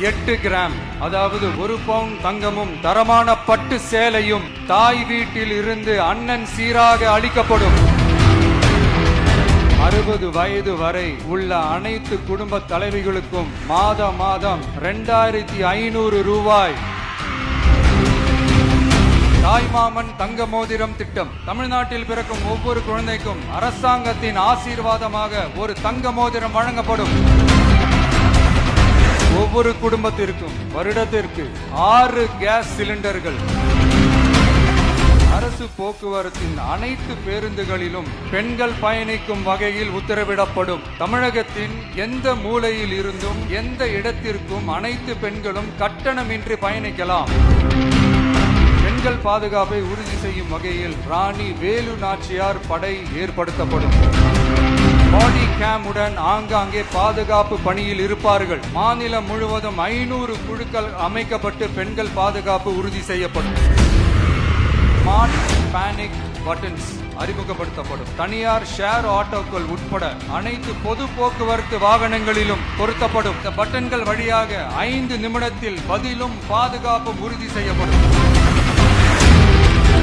8 gram அதாவது 1 bound தங்கமும் தரமான பட்டு சேலையும் தாய் வீட்டில் இருந்து அண்ணன் சீராக அளிக்கப்படும். 60 வயது வரை உள்ள அனைத்து குடும்ப தலைவிகளுக்கும் மாதம் 2500 ரூபாய். தாய்மாமன் தங்க மோதிரம் திட்டம். தமிழ்நாட்டில் பிறக்கும் ஒவ்வொரு குழந்தைக்கும் அரசாங்கத்தின் ஆசீர்வாதமாக ஒரு தங்க மோதிரம் வழங்கப்படும். ஒவ்வொரு குடும்பத்திற்கும் வருடத்திற்கு 6 கேஸ் சிலிண்டர்கள். அரசு போக்குவரத்தின் அனைத்து பேருந்துகளிலும் பெண்கள் பயணிக்கும் வகையில் உத்தரவிடப்படும். தமிழகத்தின் எந்த மூலையில் இருந்தும் எந்த இடத்திற்கும் அனைத்து பெண்களும் கட்டணமின்றி பயணிக்கலாம். பெண்கள் பாதுகாப்பை உறுதி செய்யும் வகையில் ராணி வேலு நாச்சியார் படை ஏற்படுத்தப்படும். பாடி கேமுடன் ஆங்காங்கே பாதுகாப்பு பணியில் இருப்பார்கள். மாநிலம் முழுவதும் 500 குழுக்கள் அமைக்கப்பட்டு பெண்கள் பாதுகாப்பு உறுதி செய்யப்படும். ஸ்மார்ட் பேனிக் பட்டன்ஸ் அறிமுகப்படுத்தப்படும். தனியார் ஷேர் ஆட்டோக்கள் உட்பட அனைத்து பொது போக்குவரத்து வாகனங்களிலும் பொருத்தப்படும். இந்த பட்டன்கள் வழியாக 5 நிமிடத்தில் பதிலும் பாதுகாப்பும் உறுதி செய்யப்படும்.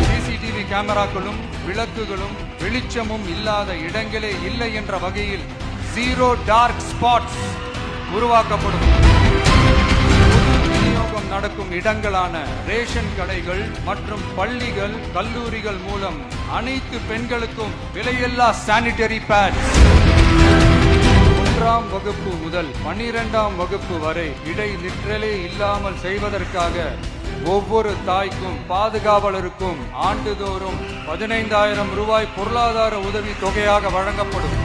சிசிடிவி கேமராக்களும் விளக்குகளும் வெளிச்சமும் இல்லாத இடங்களே இல்லை என்ற வகையில் 0 டார்க் ஸ்பாட்ஸ் உருவாக்கப்படும். விநியோகம் நடக்கும் இடங்களான ரேஷன் கடைகள் மற்றும் பள்ளிகள் கல்லூரிகள் மூலம் அனைத்து பெண்களுக்கும் விலையில்லா சானிட்டரி பேட். 1ஆம் வகுப்பு முதல் 12ஆம் வகுப்பு வரை இடைநிற்றலே இல்லாமல் செய்வதற்காக ஒவ்வொரு தாய்க்கும் பாதுகாவலருக்கும் ஆண்டுதோறும் 15,000 ரூபாய் பொருளாதார உதவி தொகையாக வழங்கப்படும்.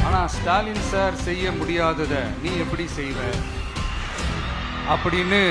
ஆனா ஸ்டாலின் சார் செய்ய முடியாததை நீ எப்படி செய்வ அப்படின்னு